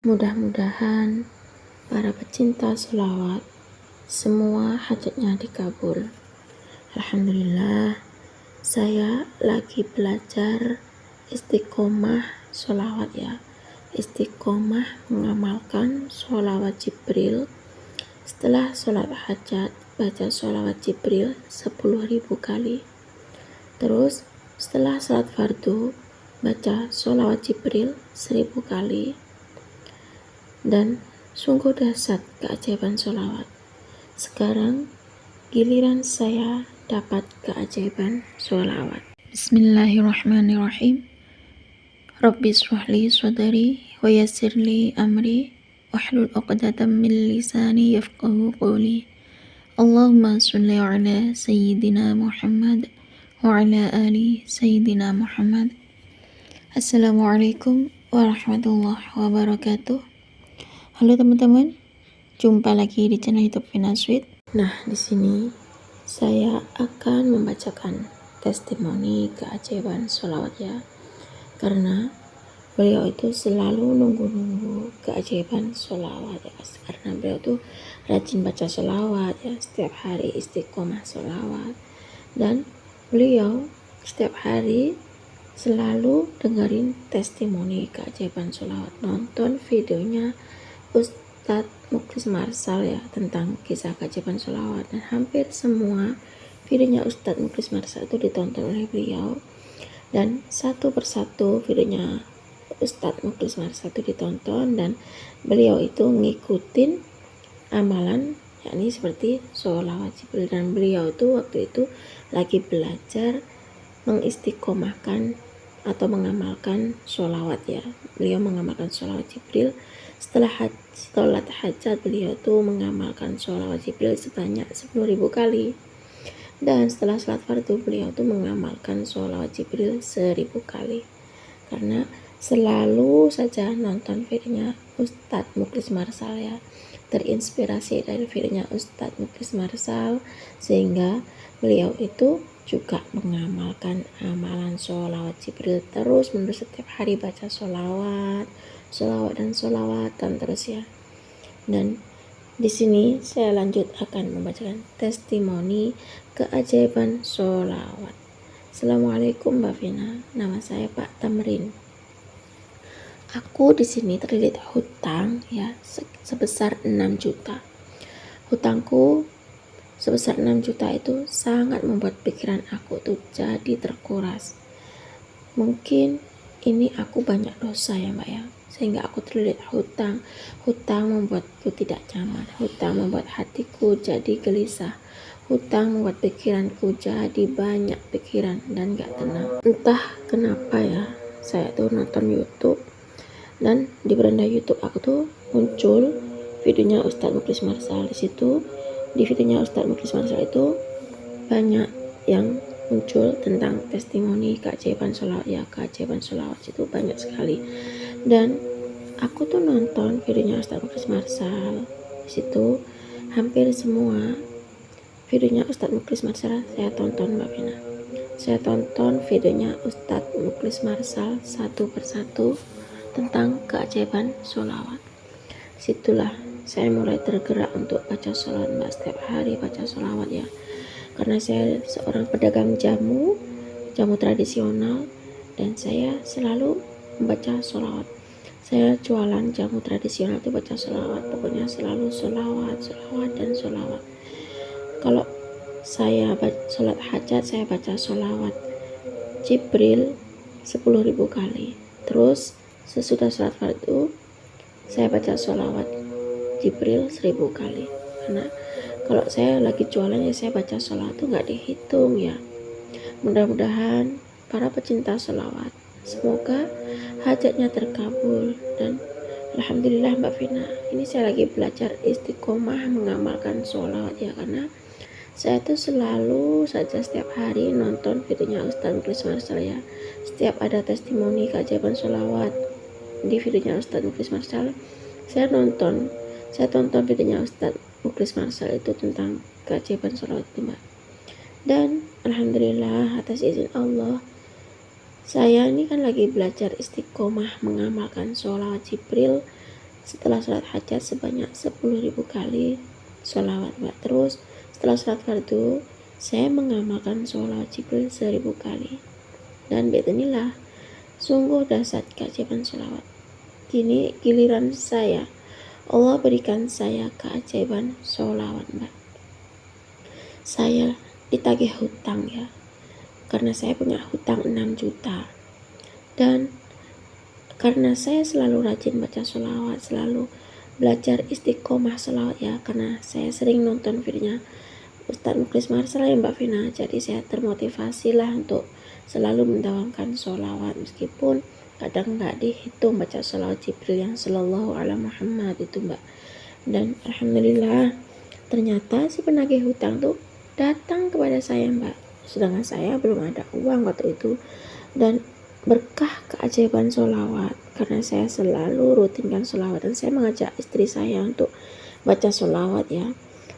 Mudah-mudahan para pecinta sholawat semua hajatnya dikabul. Alhamdulillah, saya lagi belajar istiqomah sholawat ya. Istiqomah mengamalkan sholawat Jibril. Setelah sholat hajat, baca sholawat Jibril 10.000 kali. Terus setelah sholat fardu, baca sholawat Jibril 1000 kali. Dan sungguh dahsyat keajaiban sholawat. Sekarang giliran saya dapat keajaiban sholawat. Bismillahirrahmanirrahim. Rabbi shrahli sadri wa yassirli amri wahlul 'uqdatam min lisani yafqahu qawli. Allahumma sholli ala sayyidina Muhammad wa ala ali sayyidina Muhammad. Assalamualaikum warahmatullahi wabarakatuh. Halo teman-teman, jumpa lagi di channel YouTube Vina Sweet. Nah, di sini saya akan membacakan testimoni keajaiban sholawat ya. Karena beliau itu selalu nunggu-nunggu keajaiban sholawat ya. Karena beliau itu rajin baca sholawat ya, setiap hari istiqomah sholawat. Dan beliau setiap hari selalu dengerin testimoni keajaiban sholawat, nonton videonya Ustadz Mukhlis Marsal ya tentang kisah keajaiban sholawat, dan hampir semua videonya Ustadz Mukhlis Marsal itu ditonton oleh beliau, dan satu persatu videonya Ustadz Mukhlis Marsal itu ditonton, dan beliau itu ngikutin amalan yakni seperti sholawat Jibril. Dan beliau itu waktu itu lagi belajar mengistiqomahkan atau mengamalkan sholawat ya. Beliau mengamalkan sholawat Jibril. Setelah sholat hajat, beliau tuh mengamalkan sholawat Jibril sebanyak 10.000 kali. Dan setelah sholat fardu, beliau tuh mengamalkan sholawat Jibril 1000 kali. Karena selalu saja nonton videonya Ustadz Mukhlis Marsal ya, terinspirasi dari videonya Ustadz Mukhlis Marsal, sehingga beliau itu juga mengamalkan amalan sholawat Jibril terus menerus. Setiap hari baca sholawat dan sholawatan terus ya. Dan di sini saya lanjut akan membacakan testimoni keajaiban sholawat. Assalamualaikum Mbak Vina, nama saya Pak Tamrin. Aku di sini terlilit hutang ya sebesar 6 juta. Hutangku sebesar 6 juta itu sangat membuat pikiran aku tuh jadi terkuras. Mungkin ini aku banyak dosa ya Mbak ya, sehingga aku terlilit hutang. Hutang membuatku tidak nyaman, hutang membuat hatiku jadi gelisah, hutang membuat pikiranku jadi banyak pikiran dan gak tenang. Entah kenapa ya, saya tuh nonton YouTube, dan di beranda YouTube aku tuh muncul videonya Ustadz Mukhlis Marsal. Di situ di videonya Ustadz Mukhlis Marsal itu banyak yang muncul tentang testimoni keajaiban sholawat ya. Keajaiban sholawat itu banyak sekali, dan aku tuh nonton videonya Ustadz Mukhlis Marsal. Di situ hampir semua videonya Ustadz Mukhlis Marsal saya tonton Mbak Vina. Saya tonton videonya Ustadz Mukhlis Marsal satu persatu tentang keajaiban sholawat. Situlah saya mulai tergerak untuk baca sholawat Mbak, setiap hari baca sholawat ya. Karena saya seorang pedagang jamu tradisional, dan saya selalu membaca sholawat. Saya jualan jamu tradisional itu baca sholawat, pokoknya selalu sholawat dan sholawat. Kalau saya sholat hajat, saya baca sholawat Jibril 10.000 kali. Terus sesudah sholat fardu, saya baca sholawat Jibril 1000 kali. Karena kalau saya lagi jualan ya, saya baca sholawat itu nggak dihitung ya. Mudah-mudahan para pecinta sholawat semoga hajatnya terkabul. Dan alhamdulillah Mbak Vina, ini saya lagi belajar istiqomah mengamalkan sholawat ya. Karena saya tuh selalu saja setiap hari nonton videonya Ustadz Mukhlis Marsal ya. Setiap ada testimoni keajaiban sholawat di videonya Ustadz Mukhlis Marsal, saya tonton videonya Ustadz Mukhlis Marsal itu tentang keajaiban sholawat itu Mbak. Dan alhamdulillah atas izin Allah, saya ini kan lagi belajar istiqomah mengamalkan sholawat Jibril setelah sholat hajat sebanyak 10.000 kali sholawat Mbak. Terus setelah sholat fardu saya mengamalkan sholawat Jibril 1000 kali, dan biidznillah sungguh dahsyat keajaiban sholawat. Kini giliran saya, Allah berikan saya keajaiban sholawat Mbak. Saya ditagih hutang ya, karena saya punya hutang 6 juta. Dan karena saya selalu rajin baca sholawat, selalu belajar istiqomah sholawat ya, karena saya sering nonton videonya Ustadz Mukhlis Marsal ya Mbak Vina, jadi saya termotivasi lah untuk selalu mendawamkan sholawat, meskipun kadang nggak dihitung baca sholawat Jibril yang sallallahu ala Muhammad itu Mbak. Dan alhamdulillah ternyata si penagih hutang tuh datang kepada saya Mbak, sedangkan saya belum ada uang waktu itu. Dan berkah keajaiban sholawat, karena saya selalu rutinkan sholawat dan saya mengajak istri saya untuk baca sholawat ya.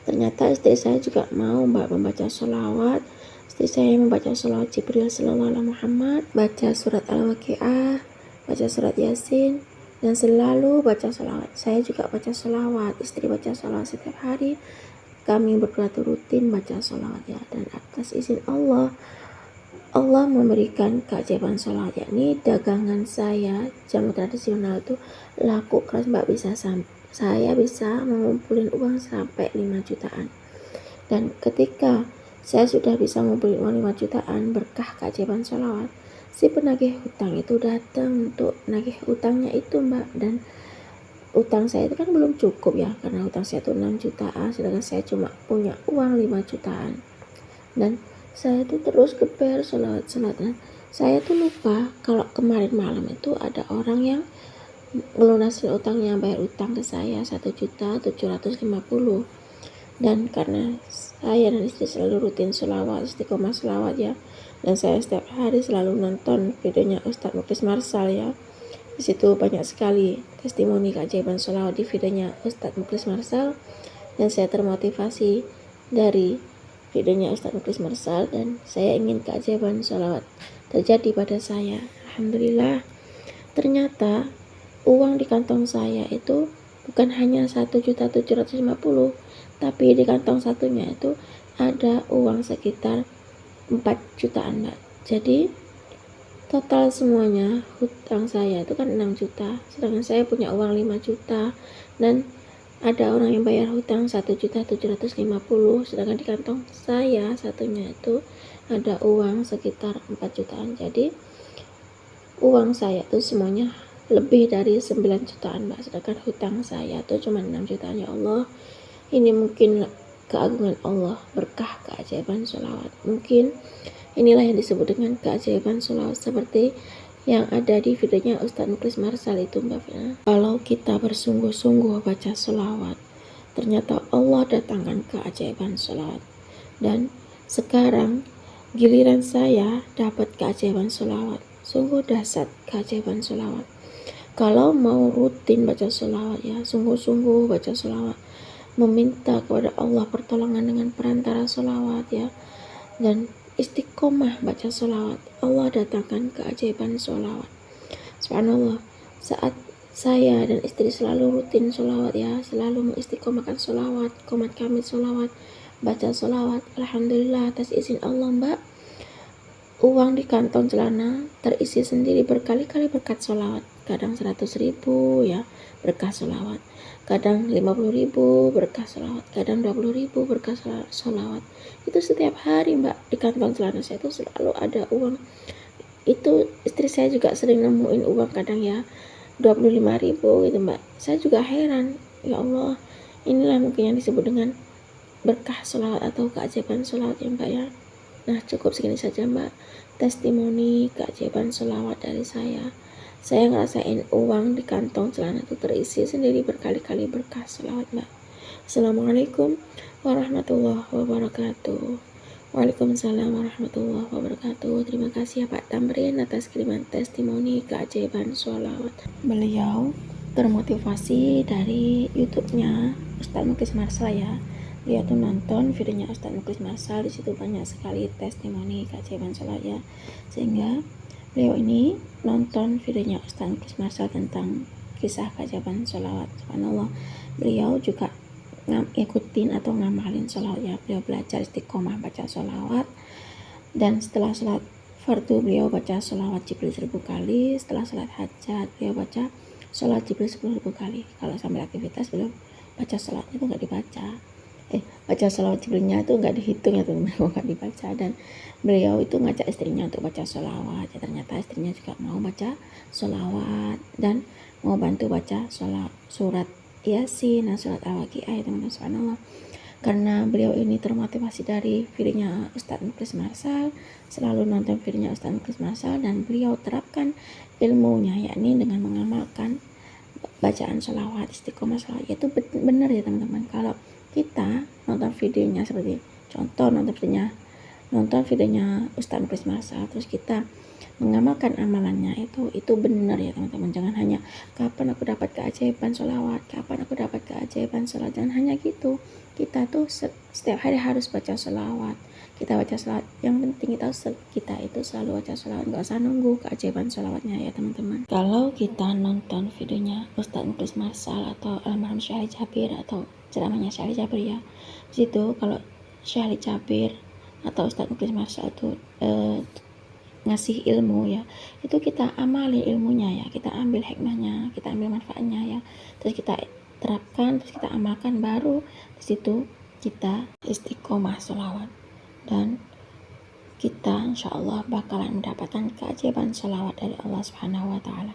Ternyata istri saya juga mau Mbak membaca sholawat. Istri saya membaca sholawat Jibril sallallahu alaihi Muhammad, baca surat Al-Waqiah, baca surat Yasin, dan selalu baca sholawat. Saya juga baca sholawat, istri baca sholawat setiap hari. Kami berdua tuh rutin baca sholawat ya. Dan atas izin Allah memberikan keajaiban sholawat, yakni dagangan saya jamu tradisional itu laku keras Mbak, saya bisa mengumpulin uang sampai 5 jutaan. Dan ketika saya sudah bisa ngumpulin uang 5 jutaan berkah keajaiban sholawat, si penagih hutang itu datang untuk nagih utangnya itu Mbak. Dan utang saya itu kan belum cukup ya, karena utang saya itu 6 jutaan, sedangkan saya cuma punya uang 5 jutaan. Dan saya tuh terus geber sholawat. Dan saya tuh lupa kalau kemarin malam itu ada orang yang ngelunasin utangnya, bayar utang ke saya 1.750.000. Dan karena saya dan istri selalu rutin sholawat, istiqomah sholawat ya, dan saya setiap hari selalu nonton videonya Ustadz Mukhlis Marsal ya. Di situ banyak sekali testimoni keajaiban sholawat di videonya Ustadz Mukhlis Marsal, dan saya termotivasi dari videonya Ustadz Mukhlis Marsal, dan saya ingin keajaiban sholawat terjadi pada saya. Alhamdulillah ternyata uang di kantong saya itu bukan hanya 1.750.000, tapi di kantong satunya itu ada uang sekitar 4 jutaan Mbak. Jadi total semuanya hutang saya itu kan 6 juta, sedangkan saya punya uang 5 juta, dan ada orang yang bayar hutang 1.750.000, sedangkan di kantong saya satunya itu ada uang sekitar 4 jutaan. Jadi uang saya itu semuanya lebih dari 9 jutaan Mbak, sedangkan hutang saya itu cuma 6 jutaan. Ya Allah, ini mungkin keagungan Allah, berkah keajaiban sholawat. Mungkin inilah yang disebut dengan keajaiban sholawat, seperti yang ada di videonya Ustadz Mukhlis Marsal itu Mbak Fina. Kalau kita bersungguh-sungguh baca sholawat, ternyata Allah datangkan keajaiban sholawat. Dan sekarang giliran saya dapat keajaiban sholawat. Sungguh dahsyat keajaiban sholawat. Kalau mau rutin baca sholawat ya, sungguh-sungguh baca sholawat, meminta kepada Allah pertolongan dengan perantara sholawat ya, dan istiqomah baca sholawat, Allah datangkan keajaiban sholawat. Subhanallah, saat saya dan istri selalu rutin sholawat ya, selalu mengistiqomahkan sholawat, qomat kamil sholawat, baca sholawat, alhamdulillah atas izin Allah Mbak, uang di kantong celana terisi sendiri berkali-kali berkat sholawat. Kadang 100.000 ya berkah sholawat, kadang 50.000 berkah sholawat, kadang 20.000 berkah sholawat. Itu setiap hari Mbak, di kantong celana saya itu selalu ada uang. Itu istri saya juga sering nemuin uang kadang ya 25.000 gitu Mbak. Saya juga heran, ya Allah, inilah mungkin yang disebut dengan berkah sholawat atau keajaiban sholawat ya Mbak ya. Nah cukup segini saja Mbak, testimoni keajaiban sholawat dari saya. Saya ngerasain uang di kantong celana itu terisi sendiri berkali-kali berkah sholawat Mbak. Assalamualaikum warahmatullahi wabarakatuh. Waalaikumsalam warahmatullahi wabarakatuh. Terima kasih ya Pak Tamrin atas kiriman testimoni keajaiban sholawat. Beliau termotivasi dari YouTube-nya Ustadz Mukhlis Marsal ya. Dia tuh nonton videonya Ustadz Mukhlis Marsal, di situ banyak sekali testimoni keajaiban sholawat ya. Sehingga beliau ini nonton videonya Ustadz Mukhlis Marsal tentang kisah keajaiban sholawat. Subhanallah, beliau juga ngikutin atau ngamalin sholawat ya. Beliau belajar istiqomah baca sholawat, dan setelah sholat fardu beliau baca sholawat Jibril 1000 kali. Setelah sholat hajat beliau baca sholat Jibril 10.000 kali. Kalau sambil aktivitas beliau baca sholatnya itu nggak dibaca, baca sholawat Jibrilnya itu nggak dihitung ya teman-teman, nggak dibaca. Dan beliau itu ngajak istrinya untuk baca sholawat ya, ternyata istrinya juga mau baca sholawat dan mau bantu baca surat Yasin dan surat Al-Waqiah ya teman-teman. Subhanallah, karena beliau ini termotivasi dari videonya Ustadz Mukhlis Marsal, selalu nonton videonya Ustadz Mukhlis Marsal, dan beliau terapkan ilmunya yakni dengan mengamalkan bacaan sholawat, istiqomah sholawat. Itu benar ya teman-teman. Kalau kita nonton videonya seperti contoh nonton videonya Ustadz Mukhlis Marsal, terus kita mengamalkan amalannya, itu benar ya teman-teman. Jangan hanya kapan aku dapat keajaiban sholawat, kapan aku dapat keajaiban sholawat. Jangan hanya gitu. Kita tuh setiap hari harus baca sholawat. Kita baca sholawat, yang penting kita itu selalu baca sholawat, nggak usah nunggu keajaiban sholawatnya ya teman-teman. Kalau kita nonton videonya Ustadz Mukhlis Marsal atau almarhum Syekh Ali Jabir atau ceramahnya Syekh Ali Jabir ya, situ kalau Syekh Ali Jabir atau Ustadz Mukhlis Marsal itu ngasih ilmu ya, itu kita amali ilmunya ya, kita ambil hikmahnya, kita ambil manfaatnya ya, terus kita terapkan, terus kita amalkan, baru di situ kita istiqomah sholawat, dan kita insyaallah bakalan mendapatkan keajaiban sholawat dari Allah Subhanahu wa Ta'ala.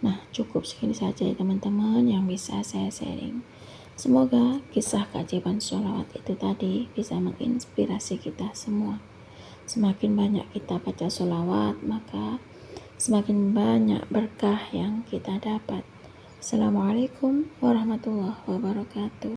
Nah, cukup segini saja ya teman-teman yang bisa saya sharing. Semoga kisah keajaiban sholawat itu tadi bisa menginspirasi kita semua. Semakin banyak kita baca sholawat, maka semakin banyak berkah yang kita dapat. Assalamualaikum warahmatullahi wabarakatuh.